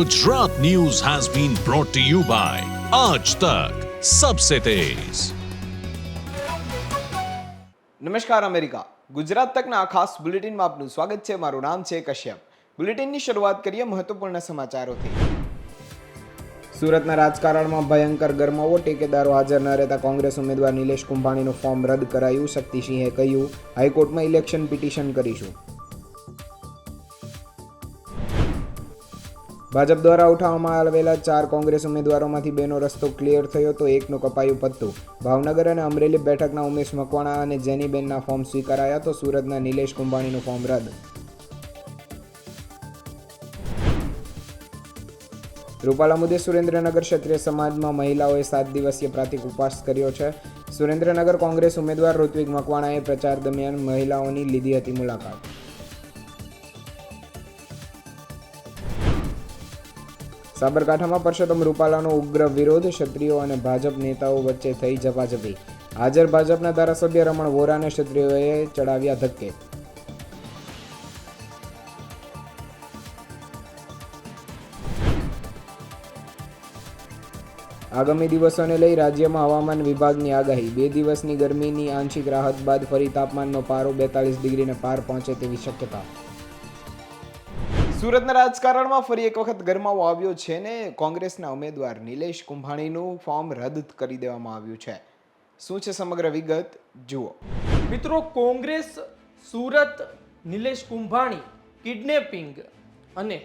Gujarat News has been brought to you by Aaj Tak, सबसे तेज। નમસ્કાર America Gujarat તકના ખાસ બુલેટિનમાં આપનું સ્વાગત છે। મારું નામ છે કશ્યપ। બુલેટિનની શરૂઆત કરીએ મહત્વપૂર્ણ સમાચારોથી। સુરતના રાજકારણમાં ભયંકર ગરમાવો, ટેકેદારો હાજર ન રહેતા કોંગ્રેસ ઉમેદવાર નિલેશ કુંભાણીનું ફોર્મ રદ કરાયું। શક્તિસિંહે કહ્યું, હાઈકોર્ટમાં ઇલેક્શન પિટિશન કરીશું। ભાજપ દ્વારા ઉઠાવવામાં આવેલા 4 કોંગ્રેસ ઉમેદવારોમાંથી 2નો રસ્તો ક્લિયર થયો તો 1નું કપાયું પત્તું। ભાવનગર અને અમરેલી બેઠકના ઉમેશ મકવાણા અને જેનીબેનના ફોર્મ સ્વીકારાયા તો સુરતના નિલેશ કુંભાણીનું ફોર્મ રદ। રૂપાલા મુદ્દે સુરેન્દ્રનગર ક્ષત્રિય સમાજમાં મહિલાઓએ 7 દિવસીય પ્રતિક ઉપવાસ કર્યો છે। સુરેન્દ્રનગર કોંગ્રેસ ઉમેદવાર ઋત્વિક મકવાણાએ પ્રચાર દરમિયાન મહિલાઓની લીધી હતી મુલાકાત। સાબરકાંઠામાં પરસોત્તમ રૂપાલાનો ઉગ્ર વિરોધ, ક્ષત્રિયો અને ભાજપ નેતાઓ વચ્ચે થઈ ઝપાઝપી। હાજર ભાજપના ધારાસભ્ય રમણ વોરાને ક્ષત્રિયોએ ચડાવ્યા ધક્કે। આગામી દિવસોને લઈ રાજ્યમાં હવામાન વિભાગની આગાહી। 2 દિવસની ગરમીની આંશિક રાહત બાદ ફરી તાપમાનનો પારો 42 ડિગ્રીને પાર પહોંચે તેવી શક્યતા। સુરતના રાજકારણમાં ફરી એક વખત ગરમાવો આવ્યો છે ને કોંગ્રેસના ઉમેદવાર નિલેશ કુંભાણીનું ફોર્મ રદ કરી દેવામાં આવ્યું છે। શું છે સમગ્ર વિગત જુઓ મિત્રો। કોંગ્રેસ સુરત નિલેશ કુંભાણી કિડનેપિંગ અને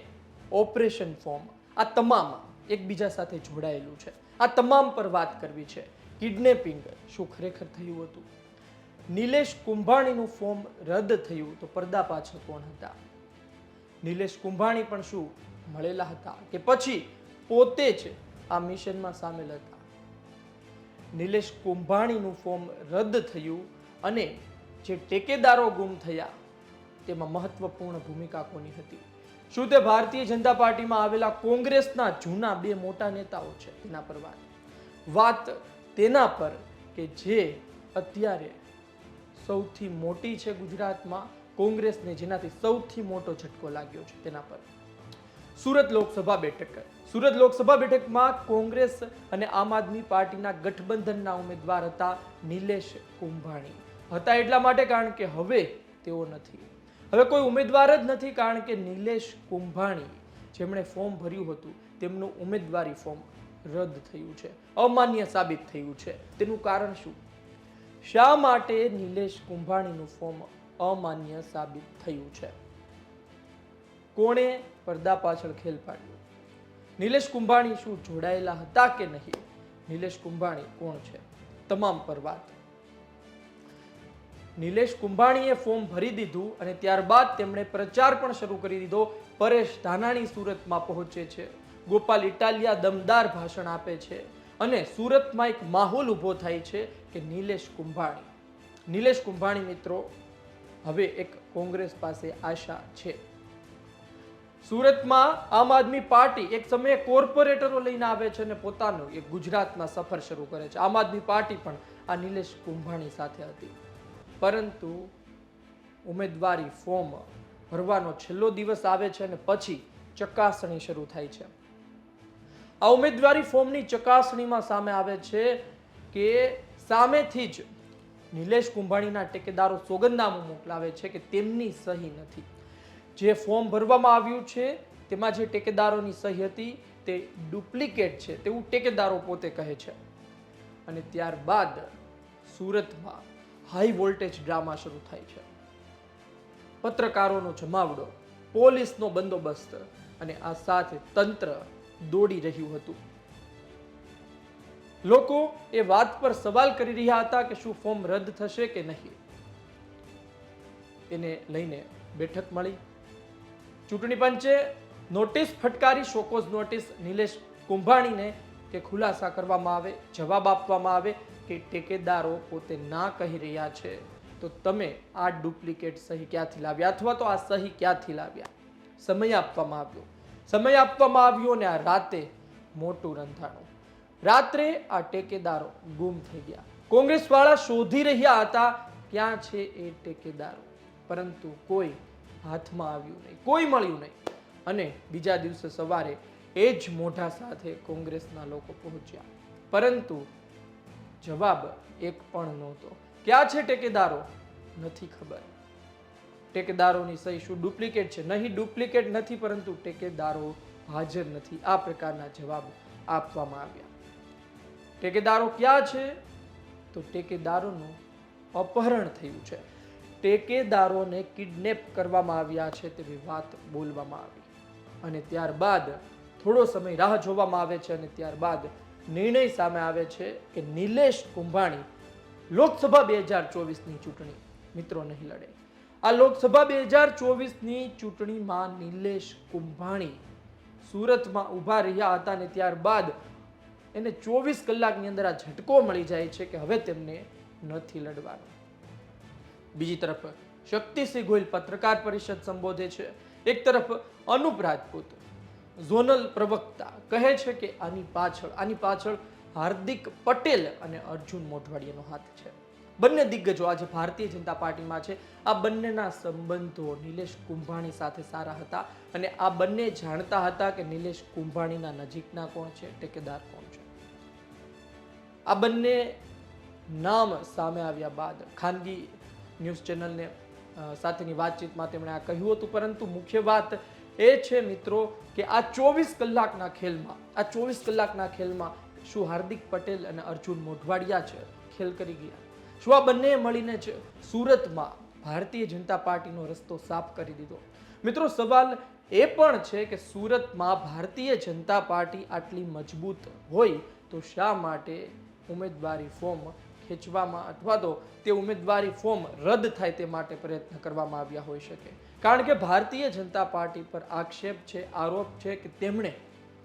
ઓપરેશન ફોર્મ આ તમામ એકબીજા સાથે જોડાયેલું છે। આ તમામ પર વાત કરવી છે। કિડનેપિંગ શું ખરેખર થયું હતું? નિલેશ કુંભાણીનું ફોર્મ રદ થયું તો પડદા પાછળ કોણ હતા? નિલેશ કુંભાણી પણ શું મળેલા હતા કે પછી પોતે જ આ મિશનમાં સામેલ હતા? નિલેશ કુંભાણીનું ફોર્મ રદ થયું અને જે ટેકેદારો ગુમ થયા તેમાં મહત્વપૂર્ણ ભૂમિકા કોની હતી? શું તે ભારતીય જનતા પાર્ટીમાં આવેલા કોંગ્રેસના જૂના 2 મોટા નેતાઓ છે? તેના પર વાત તેના પર કે જે અત્યારે સૌથી મોટી છે ગુજરાતમાં કોંગ્રેસને, જેનાથી સૌથી મોટો ઝટકો લાગ્યો છે તેના પર। સુરત લોકસભા બેઠક। સુરત લોકસભા બેઠકમાં કોંગ્રેસ અને આમ આદમી પાર્ટીના ગઠબંધનના ઉમેદવાર હતા નિલેશ કુંભાણી। હતા એટલા માટે કારણ કે હવે તેઓ નથી, હવે કોઈ ઉમેદવાર જ નથી, કારણ કે નિલેશ કુંભાણી જેમણે ફોર્મ ભર્યું હતું તેમનું ઉમેદવારી ફોર્મ રદ થયું છે, અમાન્ય સાબિત થયું છે। તેનું કારણ શું? શા માટે નિલેશ કુંભાણીનું ફોર્મ અમાન્ય સાબિત થયું છે? કોણે પડદા પાછળ ખેલ પાડ્યો? નિલેશ કુંભાણી શું જોડાયેલા હતા કે નહીં? નિલેશ કુંભાણી કોણ છે? તમામ પર વાત। નિલેશ કુંભાણીએ ફોર્મ ભરી દીધું અને ત્યારબાદ તેમણે પ્રચાર પણ શરૂ કરી દીધો। પરેશ ધાનાણી સુરતમાં પહોંચે છે, ગોપાલ ઇટાલિયા દમદાર ભાષણ આપે છે અને સુરતમાં એક માહોલ ઊભો થાય છે કે નિલેશ કુંભાણી મિત્રો હવે એક કોંગ્રેસ પાસે આશા છે। સુરતમાં આમ આદમી પાર્ટી એક સમયે કોર્પોરેટરો લઈને આવે છે અને પોતાનું એક ગુજરાતમાં સફર શરૂ કરે છે। આમ આદમી પાર્ટી પણ આ નિલેશ કુંભાણી સાથે હતી, પરંતુ ઉમેદવારી ફોર્મ ભરવાનો છેલ્લો દિવસ આવે છે અને પછી ચકાસણી શરૂ થાય છે। આ ઉમેદવારી ફોર્મની ચકાસણીમાં સામે આવે છે કે સામેથી જ નિલેશ કુંભાણીના ટેકેદારો સોગંદનામું મોકલાવે છે કે તેમની સહી નથી। જે ફોર્મ ભરવામાં આવ્યું છે તેમાં જે ટેકેદારોની સહી હતી તે ડુપ્લિકેટ છે તેવું ટેકેદારો પોતે કહે છે। અને ત્યારબાદ સુરતમાં હાઈ વોલ્ટેજ ડ્રામા શરૂ થાય છે। પત્રકારોનો જમાવડો, પોલીસનો બંદોબસ્ત અને આ સાથે તંત્ર દોડી રહ્યું હતું। લોકો એ વાત પર સવાલ કરી રહ્યા હતા કે શું ફોર્મ રદ થશે કે નહીં। તેને લઈને બેઠક મળી, ચૂંટણી પંચે નોટિસ ફટકારી, શોકોઝ નોટિસ નિલેશ કુંભાણીને કે ખુલાસા કરવામાં આવે, જવાબ આપવામાં આવે કે ટેકેદારો પોતે ના કહી રહ્યા છે તો તમે આ ડુપ્લિકેટ સહી ક્યાંથી લાવ્યા અથવા તો આ સહી ક્યાંથી લાવ્યા। સમય આપવામાં આવ્યો અને આ રાતે મોટું રંધાણું। રાત્રે આ ટેકેદારો ગુમ થઈ ગયા। કોંગ્રેસ વાળા શોધી રહ્યા હતા ક્યાં છે એ ટેકેદારો, પરંતુ કોઈ હાથમાં આવ્યું નહીં, કોઈ મળ્યું નહીં। અને બીજા દિવસે સવારે એ જ મોઢા સાથે કોંગ્રેસના લોકો પહોંચ્યા, પરંતુ જવાબ એક પણ નહોતો. ક્યાં છે ટેકેદારો? નથી ખબર. ટેકેદારોની સહી શું ડુપ્લિકેટ છે? નહીં, ડુપ્લિકેટ નથી, પરંતુ ટેકેદારો હાજર નથી. આ પ્રકારના જવાબ આપવામાં આવ્યા. ટેકેદારો ક્યાં છે? તો ટેકેદારોનું અપહરણ થયું છે, ટેકેદારોને કિડનેપ કરવામાં આવ્યા છે તેવી વાત બોલવામાં આવી. અને ત્યારબાદ થોડો સમય રાહ જોવામાં આવે છે અને ત્યારબાદ નિર્ણય સામે આવે છે કે નિલેશ કુંભાણી લોકસભા 2024ની ચૂંટણી મિત્રો નહીં લડે. આ લોકસભા 2024ની ચૂંટણીમાં નિલેશ કુંભાણી સુરતમાં ઊભા રહ્યા હતા અને ત્યારબાદ એને 24 કલાકની અંદર આ ઝટકો મળી જાય છે કે હવે તેમને નથી લડવાનું. બીજી તરફ શક્તિસિંહ ગોહિલ પત્રકાર પરિષદ સંબોધે છે. એક તરફ અનુપ રાજપૂત ઝોનલ પ્રવક્તા કહે છે કે આની પાછળ હાર્દિક પટેલ અને અર્જુન મોઢવાડિયાનો હાથ છે. બંને દિગ્ગજો આજે ભારતીય જનતા પાર્ટીમાં છે. આ બંનેના સંબંધો નિલેશ કુંભાણી સાથે સારા હતા અને આ બંને જાણતા હતા કે નિલેશ કુંભાણીના નજીકના કોણ છે, ટેકેદાર કોણ છે. આ બંને નામ સામે આવ્યા બાદ ખાનગી ન્યૂઝ ચેનલને સાથેની વાતચીતમાં તેમણે આ કહ્યું હતું, પરંતુ મુખ્ય વાત એ છે મિત્રો કે આ 24 કલાકના ખેલમાં શું હાર્દિક પટેલ અને અર્જુન મોઢવાડિયા છે ખેલ કરી ગયા? શું આ બંને મળીને જ સુરતમાં ભારતીય જનતા પાર્ટીનો રસ્તો સાફ કરી દીધો? મિત્રો સવાલ એ પણ છે કે સુરતમાં ભારતીય જનતા પાર્ટી આટલી મજબૂત હોય તો શા માટે ઉમેદવારી ફોર્મ ખેંચવામાં અથવા તો તે ઉમેદવારી ફોર્મ રદ થાય તે માટે પ્રયત્ન કરવામાં આવ્યા હોઈ શકે? કારણ કે ભારતીય જનતા પાર્ટી પર આક્ષેપ છે, આરોપ છે કે તેમણે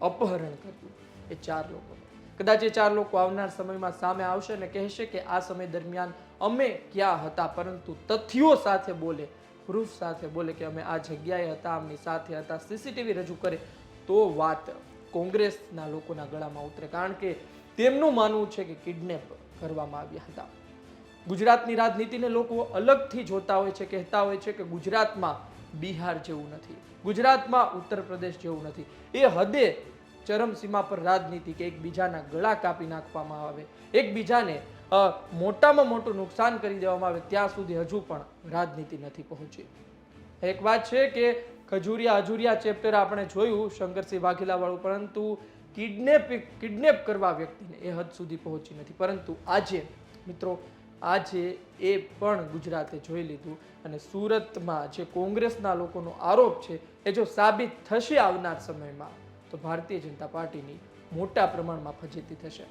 અપહરણ કર્યું એ 4 લોકોનું. કદાચ એ 4 લોકો આવનાર સમયમાં સામે આવશે અને કહેશે કે આ સમય દરમિયાન અમે ક્યાં હતા, પરંતુ તથ્યો સાથે બોલે, પ્રૂફ સાથે બોલે કે અમે આ જગ્યાએ હતા, આમની સાથે હતા, સીસીટીવી રજૂ કરે તો વાત કોંગ્રેસના લોકોના ગળામાં ઉતરે. કારણ કે તેમનું માનવું છે કે કિડનેપ કરવામાં આવ્યા હતા. ગુજરાતની રાજનીતિને લોકો અલગથી જોતા હોય છે, કહેતા હોય છે કે ગુજરાતમાં બિહાર જેવું નથી, ગુજરાતમાં ઉત્તર પ્રદેશ જેવું નથી. એ હદે ચરમસીમા પર રાજનીતિ કે એકબીજાના ગળા કાપી નાખવામાં આવે, એકબીજાને મોટામાં મોટું નુકસાન કરી દેવામાં આવે, ત્યાં સુધી હજુ પણ રાજનીતિ નથી પહોંચી. એક વાત છે કે ખજૂરિયા અજુરિયા ચેપ્ટર આપણે જોયું શંકરસિંહ વાઘેલા વાળું, પરંતુ કિડનેપ કરવા વ્યક્તિને એ હદ સુધી પહોંચી નથી. પરંતુ આજે મિત્રો એ પણ ગુજરાતે જોઈ લીધું અને સુરતમાં જે કોંગ્રેસના લોકોનો આરોપ છે એ જો સાબિત થશે આવનાર સમયમાં તો ભારતીય જનતા પાર્ટીની મોટા પ્રમાણમાં ફજીતી થશે.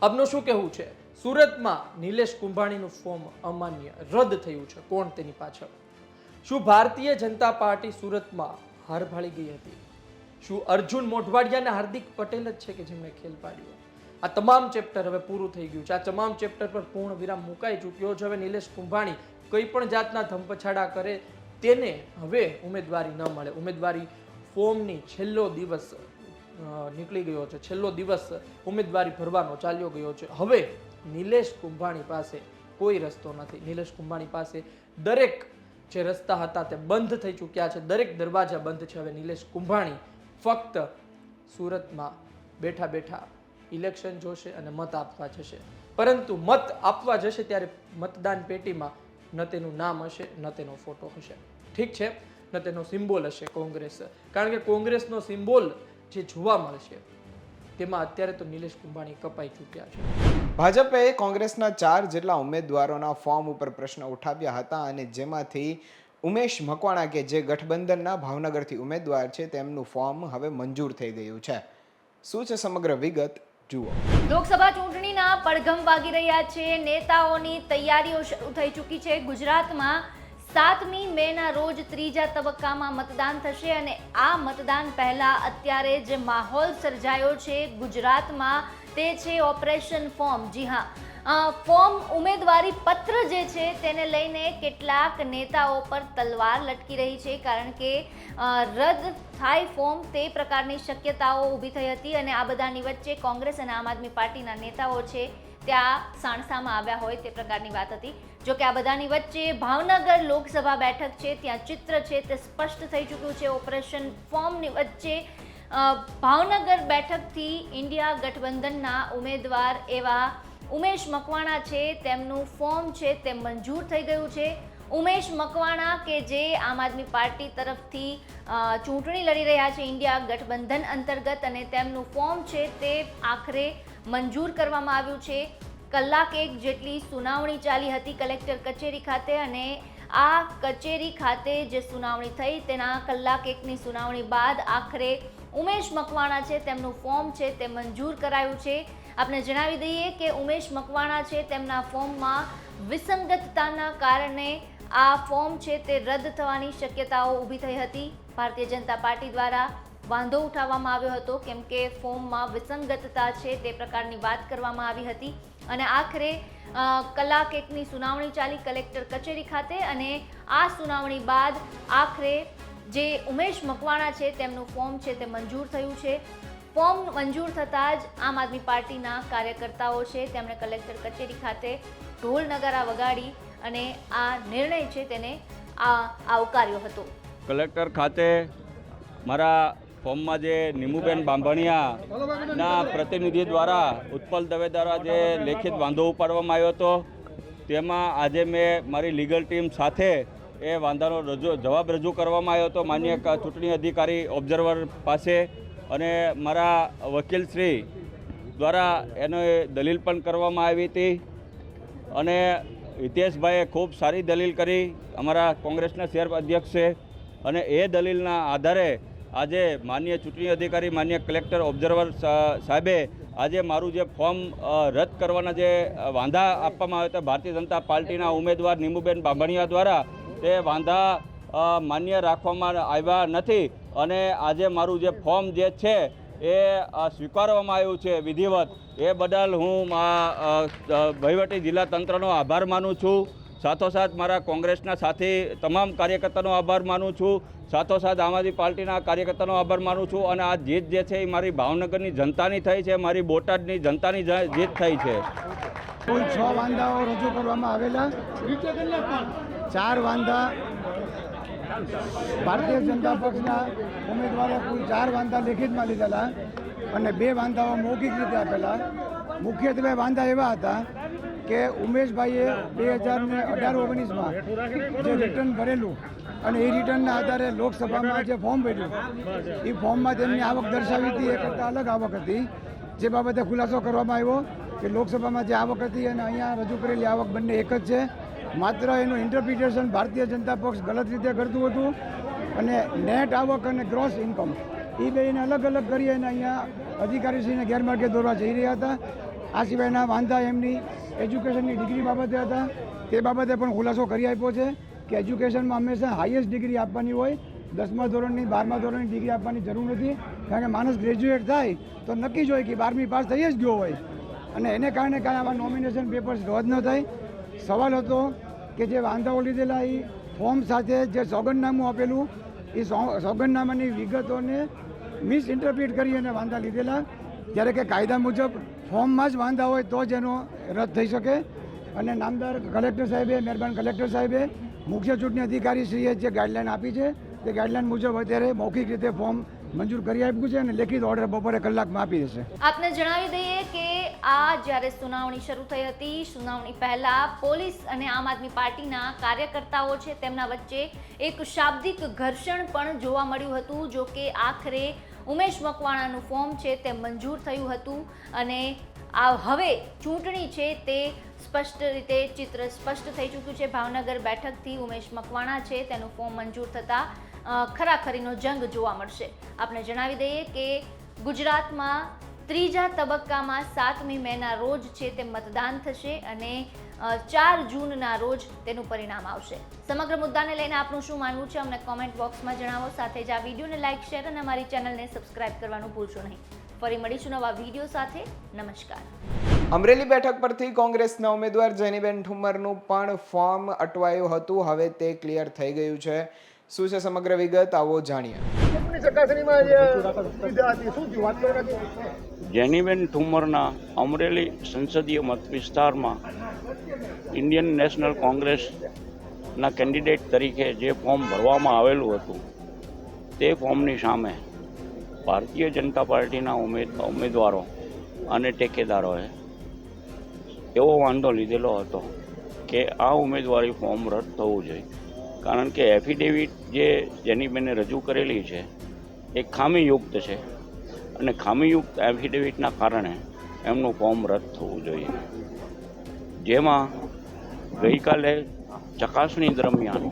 આપનું શું કહેવું છે? સુરતમાં નિલેશ કુંભાણીનું ફોર્મ અમાન્ય રદ થયું છે, કોણ તેની પાછળ? શું ભારતીય જનતા પાર્ટી સુરતમાં હાર ભાળી ગઈ હતી? શું અર્જુન મોઢવાડિયા અને હાર્દિક પટેલ જ છે કે જેમણે ખેલ પાડ્યો? આ તમામ ચેપ્ટર હવે પૂરું થઈ ગયું છે. આ તમામ ચેપ્ટર પર પૂર્ણ વિરામ મુકાઈ ચૂક્યો છે. હવે નિલેશ કુંભાણી કોઈ પણ જાતના ધમપછાડા કરે તેને હવે ઉમેદવારી ન મળે. ઉમેદવારી ફોર્મની છેલ્લો દિવસ નીકળી ગયો છે, છેલ્લો દિવસ ઉમેદવારી ભરવાનો ચાલ્યો ગયો છે. હવે નિલેશ કુંભાણી પાસે કોઈ રસ્તો નથી. નિલેશ કુંભાણી પાસે દરેક જે રસ્તા હતા તે બંધ થઈ ચૂક્યા છે, દરેક દરવાજા બંધ છે. હવે નિલેશ કુંભાણી ફક્ત સુરતમાં બેઠા બેઠા ઇલેક્શન જોશે અને મત આપવા જશે. પરંતુ મત આપવા જશે ત્યારે મતદાન પેટીમાં ન તેનું નામ હશે, ન તેનો ફોટો હશે. ઠીક છે, ન તેનો સિમ્બોલ હશે કોંગ્રેસ. કારણ કે કોંગ્રેસનો સિમ્બોલ જે જોવા મળશે તેમાં અત્યારે તો નિલેશ કુંભાણી કપાઈ ચૂક્યા છે. ભાજપે કોંગ્રેસના 4 જેટલા ઉમેદવારોના ફોર્મ ઉપર પ્રશ્ન ઉઠાવ્યા હતા અને જેમાંથી ઉમેશ મકવાણા કે જે ગઠબંધનના ભાવનગરથી ઉમેદવાર છે તેમનું ફોર્મ હવે મંજૂર થઈ ગયું છે. શું છે સમગ્ર વિગત જુઓ. લોકસભા ચૂંટણીના પડઘમ વાગી રહ્યા છે. નેતાઓની તૈયારીઓ શરૂ થઈ ચૂકી છે. ગુજરાતમાં 7મી મેના રોજ ત્રીજા તબક્કામાં મતદાન થશે અને આ મતદાન પહેલા અત્યારે જે માહોલ સર્જાયો છે ગુજરાતમાં તે છે ઓપરેશન ફોર્મ. જી હા, ફોર્મ ઉમેદવારી પત્ર જે છે તેને લઈને કેટલાક નેતાઓ પર તલવાર લટકી રહી છે, કારણ કે રદ થાય ફોર્મ તે પ્રકારની શક્યતાઓ ઊભી થઈ હતી અને આ બધાની વચ્ચે કોંગ્રેસ અને આમ આદમી પાર્ટીના નેતાઓ છે ત્યાં સાણસામાં આવ્યા હોય તે પ્રકારની વાત હતી. જો કે આ બધાની વચ્ચે ભાવનગર લોકસભા બેઠક છે ત્યાં ચિત્ર છે તે સ્પષ્ટ થઈ ચૂક્યું છે. ઓપરેશન ફોર્મની વચ્ચે ભાવનગર બેઠકથી ઇન્ડિયા ગઠબંધનના ઉમેદવાર એવા ઉમેશ મકવાણા છે, તેમનું ફોર્મ છે તે મંજૂર થઈ ગયું છે. ઉમેશ મકવાણા કે જે આમ આદમી પાર્ટી તરફથી ચૂંટણી લડી રહ્યા છે ઇન્ડિયા ગઠબંધન અંતર્ગત, અને તેમનું ફોર્મ છે તે આખરે મંજૂર કરવામાં આવ્યું છે. કલાક એક જેટલી સુનાવણી ચાલી હતી કલેક્ટર કચેરી ખાતે, અને આ કચેરી ખાતે જે સુનાવણી થઈ તેના કલાક એકની સુનાવણી બાદ આખરે ઉમેશ મકવાણા છે તેમનું ફોર્મ છે તે મંજૂર કરાયું છે. આપને જણાવી દઈએ કે ઉમેશ મકવાણા છે તેમના ફોર્મમાં વિસંગતતાના કારણે આ ફોર્મ છે તે રદ થવાની શક્યતાઓ ઊભી થઈ હતી. ભારતીય જનતા પાર્ટી દ્વારા વાંધો ઉઠાવવામાં આવ્યો હતો, કેમ કે ફોર્મમાં વિસંગતતા છે તે પ્રકારની વાત કરવામાં આવી હતી, અને આખરે કલાક એકની સુનાવણી ચાલી કલેક્ટર કચેરી ખાતે, અને આ સુનાવણી બાદ આખરે જે ઉમેશ મકવાણા છે તેમનું ફોર્મ છે તે મંજૂર થયું છે. ફોર્મ મંજૂર થતાં જ આમ આદમી પાર્ટીના કાર્યકર્તાઓ છે તેમણે કલેક્ટર કચેરી ખાતે ઢોલ નગારા વગાડી અને આ નિર્ણય છે તેને આવકાર્યો હતો. કલેક્ટર ખાતે મારા ફોર્મમાં જે નિમુબેન બાંભણિયાના પ્રતિનિધિ દ્વારા ઉત્પલ દવે દ્વારા જે લેખિત વાંધો ઉપાડવામાં આવ્યો હતો, તેમાં આજે મેં મારી લીગલ ટીમ સાથે એ વાંધાનો જવાબ રજૂ કરવામાં આવ્યો હતો માનનીય ચૂંટણી અધિકારી ઓબ્ઝર્વર પાસે, અને મારા વકીલશ્રી દ્વારા એનો દલીલ પણ કરવામાં આવી હતી, અને હિતેશભાઈએ ખૂબ સારી દલીલ કરી, અમારા કોંગ્રેસના શહેર અધ્યક્ષ છે, અને એ દલીલના આધારે આજે માનનીય ચૂંટણી અધિકારી માનનીય કલેક્ટર ઓબ્ઝર્વર સાહેબે આજે મારું જે ફોર્મ રદ કરવાના જે વાંધા આપવામાં આવ્યા હતા ભારતીય જનતા પાર્ટીના ઉમેદવાર નિમુબેન બાંભણિયા દ્વારા, તે વાંધા માન્ય રાખવામાં આવ્યા નથી, અને આજે મારું જે ફોર્મ જે છે એ સ્વીકારવામાં આવ્યું છે વિધિવત. એ બદલ હું વહીવટી જિલ્લા તંત્રનો આભાર માનું છું. સાથોસાથ મારા કોંગ્રેસના સાથી તમામ કાર્યકર્તાનો આભાર માનું છું. સાથોસાથ આમ આદમી પાર્ટીના કાર્યકર્તાનો આભાર માનું છું. અને આ જીત જે છે એ મારી ભાવનગરની જનતાની થઈ છે, મારી બોટાદની જનતાની જીત થઈ છે. કુલ 6 વાંધાઓ રજૂ કરવામાં આવેલા. 4 વાંધા ભારતીય જનતા પક્ષના ઉમેદવારે કુલ 4 વાંધા લેખિતમાં લીધેલા અને 2 વાંધાઓ મૌખિક રીતે આપેલા. મુખ્યત્વે વાંધા એવા હતા કે ઉમેશભાઈએ 2018-19માં જે રિટર્ન ભરેલું અને એ રિટર્નના આધારે લોકસભામાં જે ફોર્મ ભર્યું એ ફોર્મમાં તેમની આવક દર્શાવી હતી, એ કરતાં અલગ આવક હતી, જે બાબતે ખુલાસો કરવામાં આવ્યો કે લોકસભામાં જે આવક હતી અને અહીંયા રજૂ કરેલી આવક બંને એક જ છે. માત્ર એનું ઇન્ટરપ્રિટેશન ભારતીય જનતા પક્ષ ગલત રીતે કરતું હતું, અને નેટ આવક અને ગ્રોસ ઇન્કમ એ બેને અલગ અલગ કરી અને અહીંયા અધિકારીશ્રીને ગેરમાર્ગે દોરવા જઈ રહ્યા હતા. આ સિવાયના વાંધા એમની એજ્યુકેશનની ડિગ્રી બાબતે હતા, તે બાબતે પણ ખુલાસો કરી આપ્યો છે કે એજ્યુકેશનમાં હંમેશા હાઈએસ્ટ ડિગ્રી આપવાની હોય, 10મા ધોરણની 12મા ધોરણની ડિગ્રી આપવાની જરૂર નથી, કારણ કે માણસ ગ્રેજ્યુએટ થાય તો નક્કી જ હોય કે 12મી પાસ થઈ જ ગયો હોય, અને એને કારણે કાંઈ આવા નોમિનેશન પેપર્સ રદ ન થાય. સવાલ હતો કે જે વાંધાઓ લીધેલા એ ફોર્મ સાથે જે સોગંદનામું આપેલું એ સોગંદનામાની વિગતોને મિસઇન્ટરપ્રિટ કરી અને વાંધા લીધેલા, જ્યારે કે કાયદા મુજબ ફોર્મમાં જ વાંધા હોય તો જ એનો રદ થઈ શકે. અને નામદાર કલેક્ટર સાહેબે, મહેરબાન કલેક્ટર સાહેબે મુખ્ય ચૂંટણી અધિકારીશ્રીએ જે ગાઈડલાઈન આપી છે તે ગાઈડલાઈન મુજબ અત્યારે મૌખિક રીતે ફોર્મ મંજૂર કરી આપ્યું છે અને લેખિત ઓર્ડર બપોરે કલાકમાં આપી દેશે. આપને જણાવી દઈએ કે આ જ્યારે સુનાવણી શરૂ થઈ હતી, સુનાવણી પહેલા પોલીસ અને આમ આદમી પાર્ટીના કાર્યકર્તાઓ છે તેમના વચ્ચે એક શાબ્દિક ઘર્ષણ પણ જોવા મળ્યું હતું. જો કે આખરે ઉમેશ મકવાણાનું ફોર્મ છે તે મંજૂર થયું હતું, અને આ હવે ચૂંટણી છે તે સ્પષ્ટ રીતે ચિત્ર સ્પષ્ટ થઈ ચૂક્યું છે. ભાવનગર બેઠકથી ઉમેશ મકવાણા છે તેનું ફોર્મ મંજૂર થતાં ખરાખરીનો જંગ જોવા મળશે. આપણે જણાવી દઈએ કે ગુજરાતમાં 3જા તબક્કામાં 7મી મેના રોજ છે તે મતદાન થશે, અને 4 જૂનના રોજ તેનું પરિણામ આવશે. સમગ્ર મુદ્દાને લઈને આપનું શું માનવું છે અમને કોમેન્ટ બોક્સમાં જણાવો. સાથે જ આ વિડીયોને લાઇક, શેર અને અમારી ચેનલને સબસ્ક્રાઇબ કરવાનું ભૂલશો નહીં. ફરી મળીશું નવા વિડીયો સાથે. નમસ્કાર. અમરેલી બેઠક પરથી કોંગ્રેસના ઉમેદવાર જેનીબેન ઠુમ્મરનું પણ ફોર્મ અટવાયું હતું, હવે તે ક્લિયર થઈ ગયું છે. શું છે સમગ્ર વિગત, આવો જાણીએ. જેનીબેન ઠુમ્મરના અમરેલી સંસદીય મત વિસ્તારમાં ઇન્ડિયન નેશનલ કોંગ્રેસના કેન્ડિડેટ તરીકે જે ફોર્મ ભરવામાં આવેલું હતું તે ફોર્મની સામે ભારતીય જનતા પાર્ટીના ઉમેદવારો અને ટેકેદારોએ એવો વાંધો લીધેલો હતો કે આ ઉમેદવારી ફોર્મ રદ થવું જોઈએ, કારણ કે એફિડેવિટ જે જેનીબેને રજૂ કરેલી છે એ ખામીયુક્ત છે અને ખામીયુક્ત એફિડેવિટના કારણે એમનું ફોર્મ રદ થવું જોઈએ. જેમાં ગઈકાલે ચકાસણી દરમિયાન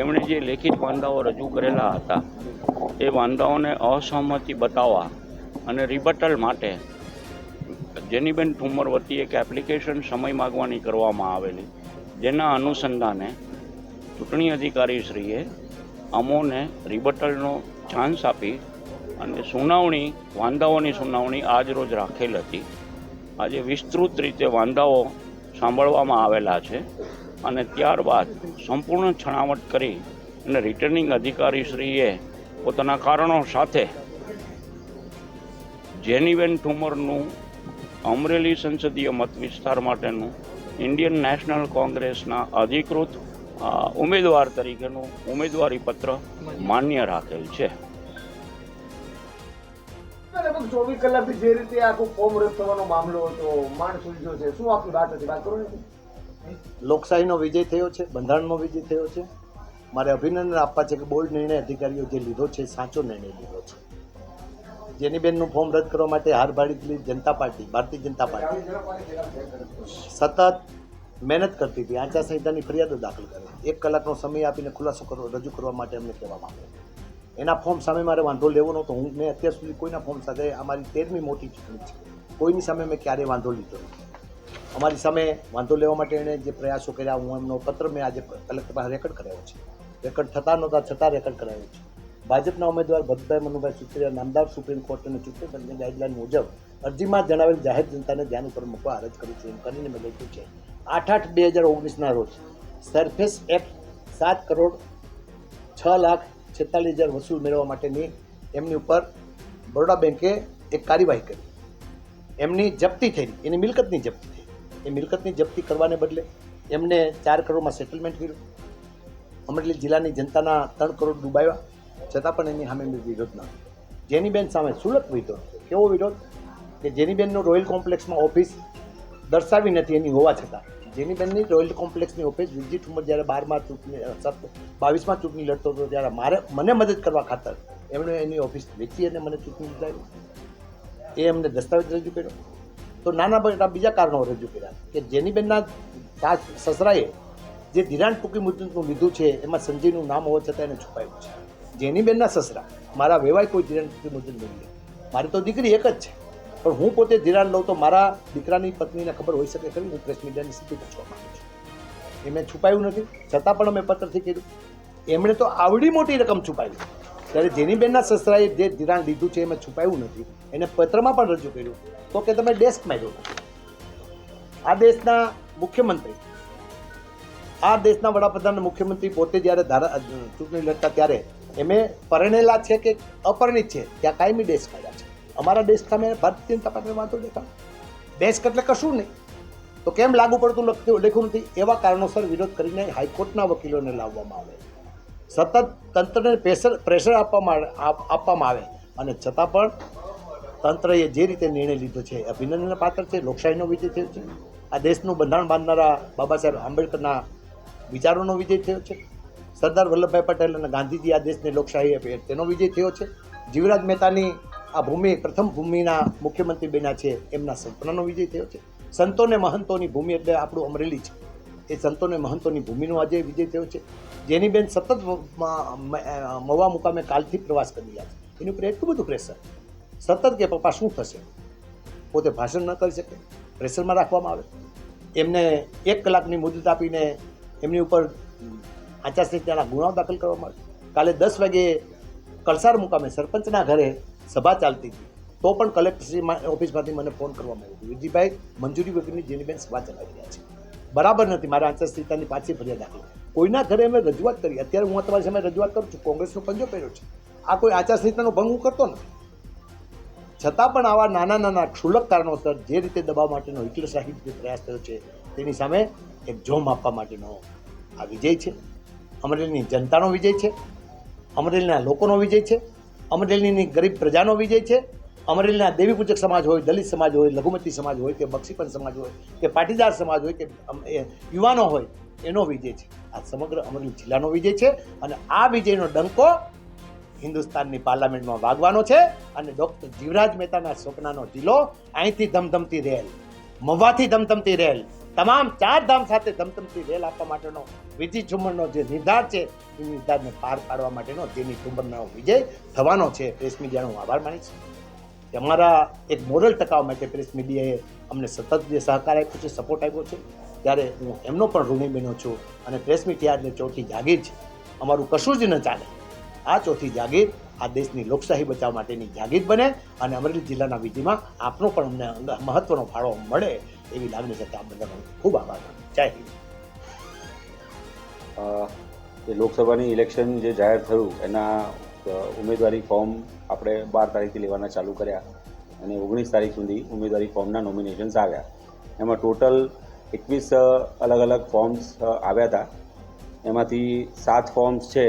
એમણે જે લેખિત વાંધાઓ રજૂ કરેલા હતા એ વાંધાઓને અસહમતિ બતાવવા અને રિબટલ માટે જેનીબેન ઠુમ્મર વતી એક એપ્લિકેશન સમય માગવાની કરવામાં આવેલી, જેના અનુસંધાને ચૂંટણી અધિકારીશ્રીએ અમોને રિબટલનો ચાન્સ આપી અને વાંધાઓની સુનાવણી આજ રોજ રાખેલ હતી. આજે વિસ્તૃત રીતે વાંધાઓ સાંભળવામાં આવેલા છે અને ત્યારબાદ સંપૂર્ણ છણાવટ કરી અને રિટર્નિંગ અધિકારીશ્રીએ પોતાના કારણો સાથે જેનીબેન ઠુમ્મરનું અમરેલી સંસદીય મત વિસ્તાર માટેનું ઇન્ડિયન નેશનલ કોંગ્રેસના અધિકૃત ઉમેદવાર તરીકેનું ઉમેદવારી પત્ર માન્ય રાખેલ છે. લગભગ 24 કલાકથી જે રીતે આખું ફોર્મ રદ થવાનો મામલો હતો, માંડ સુલઝ્યો છે, શું આપની વાત હતી? વાત કરો ને. લોકશાહીનો વિજય થયો છે, બંધારણનો વિજય થયો છે. મારે અભિનંદન આપવા છે કે બોર્ડ નિર્ણય અધિકારીઓ જે લીધો છે સાચો નિર્ણય લીધો છે. જેનીબેનનું ફોર્મ રદ કરવા માટે હાર ભાડેલી ભારતીય જનતા પાર્ટી સતત મહેનત કરતી હતી. આચારસંહિતાની ફરિયાદો દાખલ કરી, 1 કલાકનો સમય આપીને ખુલાસો રજૂ કરવા માટે અમને કહેવામાં આવ્યો. એના ફોર્મ સામે મારે વાંધો લેવો નહોતો. મેં અત્યાર સુધી કોઈના ફોર્મ સાથે, અમારી 13મી મોટી ચૂંટણી છે, કોઈની સામે મેં ક્યારેય વાંધો લીધો નથી. અમારી સામે વાંધો લેવા માટે એણે જે પ્રયાસો કર્યા, હું એમનો પત્ર મેં આજે કલેક્ટર પાસે રેકોર્ડ કરાવ્યો છે. રેકોર્ડ થતા નહોતા છતાં રેકોર્ડ કરાવ્યો છે. ભાજપના ઉમેદવાર ભરતભાઈ મનુભાઈ સુત્રિયા નામદાર સુપ્રીમ કોર્ટ અને ચૂંટણી પંચની ગાઈડલાઈન મુજબ અરજીમાં જણાવેલ જાહેર જનતાને ધ્યાન ઉપર મૂકવા અરજ કરું છું એમ કરીને મેં લખ્યું છે. 8/8/2019ના રોજ સરફેસ એક્ટ 7,06,46,000 વસૂલ મેળવવા માટેની એમની ઉપર બરોડા બેંકે એક કાર્યવાહી કરી. એમની જપ્તી થઈ, એની મિલકતની જપ્તી થઈ. એ મિલકતની જપ્તી કરવાને બદલે એમને 4 કરોડમાં સેટલમેન્ટ કર્યું. અમરેલી જિલ્લાની જનતાના 3 કરોડ ડૂબાવ્યા, છતાં પણ એની સામે વિરોધ ન. જેનીબેન સામે સુલક વિરોધ. કેવો વિરોધ? કે જેનીબેનનો રોયલ કોમ્પ્લેક્સમાં ઓફિસ દર્શાવી નથી એની હોવા છતાં. જેનીબેનની રોયલ કોમ્પ્લેક્સની ઓફિસ વિરજી ઠુમ્મર જ્યારે 22માં ચૂંટણી લડતો હતો ત્યારે મને મદદ કરવા ખાતર એમણે એની ઓફિસ વેચી અને મને ચૂંટણી જીતાવી. એ એમને દસ્તાવેજ રજૂ કર્યો. તો નાના મોટા બીજા કારણો રજૂ કર્યા કે જેનીબેનના સસરાએ જે ધિરાણ ટૂંકી મુદતનું લીધું છે એમાં સંજયનું નામ હોવા છતાં એને છુપાયું છે. જેનીબેનના સસરા મારા વેવાય કોઈ ધિરાણ ટૂંકી મુદત નહીં લે. મારી તો દીકરી એક જ છે, પણ હું પોતે ધિરાણ લઉં તો મારા દીકરાની પત્નીને ખબર હોઈ શકે ખરી. હું પ્રેસ મીડિયાની સ્થિતિ પૂછવા માંગુ છું. એ મેં છુપાયું નથી, છતાં પણ અમે પત્રથી કર્યું. એમણે તો આવડી મોટી રકમ છુપાવી. ત્યારે જેનીબેનના સસરાએ જે ધિરાણ લીધું છે એમાં છુપાયું નથી, એને પત્રમાં પણ રજૂ કર્યું. તો કે તમે ડેસ્ક માર્યો. આ દેશના મુખ્યમંત્રી, આ દેશના વડાપ્રધાન મુખ્યમંત્રી પોતે જ્યારે ચૂંટણી લડતા ત્યારે એમે પરણેલા છે કે અપરિણિત છે ત્યાં કાયમી ડેસ્ક આવ્યા છે. અમારા ડેસ્ક સામે ભારતીય જનતા પાર્ટીને વાંધો દેખાય. ડેસ્ક એટલે કશું નહીં તો કેમ લાગુ પડતું લખ્યું નથી? એવા કારણોસર વિરોધ કરીને હાઈકોર્ટના વકીલોને લાવવામાં આવે, સતત તંત્રને પ્રેશર આપવામાં આવે અને છતાં પણ તંત્રએ જે રીતે નિર્ણય લીધો છે અભિનંદનને પાત્ર છે. લોકશાહીનો વિજય થયો છે. આ દેશનું બંધારણ બાંધનારા બાબા સાહેબ આંબેડકરના વિચારોનો વિજય થયો છે. સરદાર વલ્લભભાઈ પટેલ અને ગાંધીજી આ દેશની લોકશાહી આપી તેનો વિજય થયો છે. જીવરાજ મહેતાની આ ભૂમિ પ્રથમ ભૂમિના મુખ્યમંત્રી બન્યા છે, એમના સપનાનો વિજય થયો છે. સંતોને મહંતોની ભૂમિ એટલે આપણું અમરેલી છે, એ સંતોને મહંતોની ભૂમિનો આજે વિજય થયો છે. જેનીબેન સતત મવા મુકામે કાલથી પ્રવાસ કરી રહ્યા છે. એની ઉપર એટલું બધું પ્રેશર સતત કે પપ્પા શું થશે, પોતે ભાષણ ન કરી શકે, પ્રેશરમાં રાખવામાં આવે. એમને 1 કલાકની મુદત આપીને એમની ઉપર આચારસંહિતાના ગુનાઓ દાખલ કરવામાં આવે. કાલે 10 વાગે કલસાર મુકામે સરપંચના ઘરે સભા ચાલતી હતી તો પણ કલેક્ટરશ્રી ઓફિસમાંથી મને ફોન કરવામાં આવ્યો, વિરજીભાઈ મંજૂરી વગરની જેનીબેન સભા ચલાવી રહ્યા છે, બરાબર નથી. મારા આચારસંહિતાની પાછી ફરિયાદ દાખલ. કોઈના ઘરે અમે રજૂઆત કરી. અત્યારે હું તમારી સામે રજૂઆત કરું છું. કોંગ્રેસનો પંજો પહેર્યો છે. આ કોઈ આચારસંહિતાનો ભંગ હું કરતો નથી. છતાં પણ આવા નાના નાના ક્ષુલક કારણોસર જે રીતે દબાવ માટેનો હિટલરશાહી જે પ્રયાસ થયો છે તેની સામે એક જોમ આપવા માટેનો આ વિજય છે. અમરેલીની જનતાનો વિજય છે, અમરેલીના લોકોનો વિજય છે. અમરેલીની ગરીબ પ્રજાનો વિજય છે, અમરેલીના દેવી પૂજક સમાજ હોય, દલિત સમાજ હોય, લઘુમતી સમાજ હોય કે બક્ષીપંચ સમાજ હોય કે પાટીદાર સમાજ હોય કે યુવાનો હોય, એનો વિજય છે. આ સમગ્ર અમરેલી જિલ્લાનો વિજય છે અને આ વિજયનો ડંકો હિન્દુસ્તાનની પાર્લામેન્ટમાં વાગવાનો છે અને ડૉક્ટર જીવરાજ મહેતાના સ્વપ્નાનો જિલ્લો અહીંથી ધમધમતી રેલ, મહુવાથી ધમધમતી રેલ, તમામ 4 ધામ સાથે ધમધમતી રેલ આપવા માટેનો વિજય ઝુંબરનો જે નિર્ધાર છે એ નિર્ધારને પાર પાડવા માટેનો જેની ઝુંબરનો વિજય થવાનો છે. પ્રેસ મીડિયાનો હું આભાર માનીશ કે અમારા એક મોરલ ટકાવવા માટે પ્રેસ મીડિયાએ અમને સતત જે સહકાર આપ્યો છે, સપોર્ટ આપ્યો છે, ત્યારે હું એમનો પણ ઋણી બન્યો છું. અને પ્રેસ મીડિયાને ચોથી જાગીર છે, અમારું કશું જ ન ચાલે. આ ચોથી જાગીર આ દેશની લોકશાહી બચાવવા માટેની જાગીર બને અને અમરેલી જિલ્લાના વિજયમાં આપનો પણ અમને મહત્વનો ફાળો મળે એવી લાગણી સાથે આ બધાનો ખૂબ આભાર માનું. જય હિન્દ. એ લોકસભાની ઇલેક્શન જે જાહેર થયું એના ઉમેદવારી ફોર્મ આપણે 12 તારીખથી લેવાના ચાલુ કર્યા અને 19 તારીખ સુધી ઉમેદવારી ફોર્મના નોમિનેશન્સ આવ્યા. એમાં ટોટલ 21 અલગ અલગ ફોર્મ્સ આવ્યા હતા. એમાંથી 7 ફોર્મ્સ છે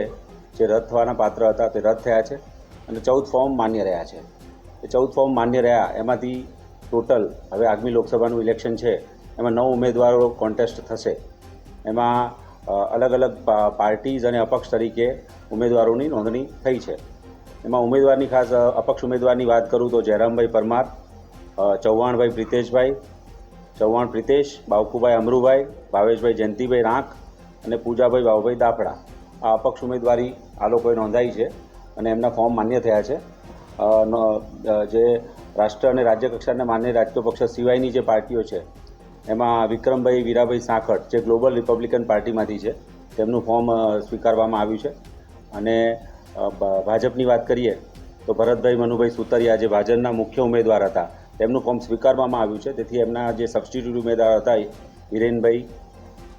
જે રદ થવાના પાત્ર હતા તે રદ થયા છે અને 14 ફોર્મ માન્ય રહ્યા છે. એ 14 ફોર્મ માન્ય રહ્યા એમાંથી ટોટલ હવે આગામી લોકસભાનું ઇલેક્શન છે એમાં 9 ઉમેદવારો કોન્ટેસ્ટ થશે. એમાં અલગ અલગ પાર્ટીઝ અને અપક્ષ તરીકે ઉમેદવારોની નોંધણી થઈ છે. એમાં ઉમેદવારની ખાસ અપક્ષ ઉમેદવારની વાત કરું તો જયરામભાઈ પરમાર, ચૌહાણભાઈ પ્રિતેશભાઈ, ચૌહાણ પ્રિતેશ, બાવકુભાઈ અમરુભાઈ, ભાવેશભાઈ જયંતિભાઈ રાંક અને પૂજાભાઈ બાબુભાઈ દાફડા. આ અપક્ષ ઉમેદવારી આ લોકોએ નોંધાઈ છે અને એમના ફોર્મ માન્ય થયા છે. જે રાષ્ટ્ર અને રાજ્ય કક્ષાના માન્ય રાજકીય પક્ષ સિવાયની જે પાર્ટીઓ છે એમાં વિક્રમભાઈ વીરાભાઈ સાંખટ જે ગ્લોબલ રિપબ્લિકન પાર્ટીમાંથી છે તેમનું ફોર્મ સ્વીકારવામાં આવ્યું છે. અને ભાજપની વાત કરીએ તો ભરતભાઈ મનુભાઈ સુતરિયા જે ભાજપના મુખ્ય ઉમેદવાર હતા તેમનું ફોર્મ સ્વીકારવામાં આવ્યું છે. તેથી એમના જે સબસ્ટિટ્યૂટ ઉમેદવાર હતા હિરેનભાઈ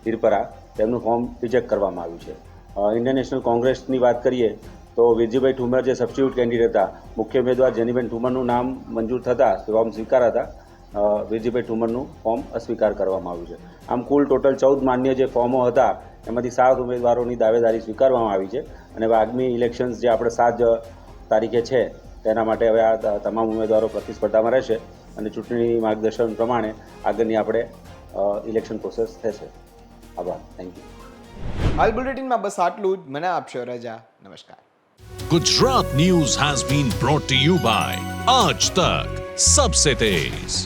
હિરપરા તેમનું ફોર્મ રિજેક્ટ કરવામાં આવ્યું છે. ઇન્ડિયન નેશનલ કોંગ્રેસની વાત કરીએ તો વિરજીભાઈ ઠુમર જે સબસ્ટિટ્યૂટ કેન્ડિડેટ હતા, મુખ્ય ઉમેદવાર જેનીબેન ઠુમરનું નામ મંજૂર થતાં ફોર્મ સ્વીકારાતા વિરજીભાઈ ઠુમરનું ફોર્મ અસ્વીકાર કરવામાં આવ્યું છે. આમ કુલ ટોટલ 14 માન્ય જે ફોર્મો હતા એમાંથી 7 ઉમેદવારોની દાવેદારી સ્વીકારવામાં આવી છે. અને હવે આગામી ઇલેક્શન્સ જે આપણે 7 તારીખે છે તેના માટે હવે આ તમામ ઉમેદવારો પ્રતિસ્પર્ધામાં રહેશે અને ચૂંટણી માર્ગદર્શન પ્રમાણે આગળની આપણે ઇલેક્શન પ્રોસેસ થશે. આભાર. Thank you. હાલ બુલેટિનમાં બસ આટલું જ. મને આપશો રજા. નમસ્કાર. Gujarat News has been brought to you by Aaj Tak Sabse Tez.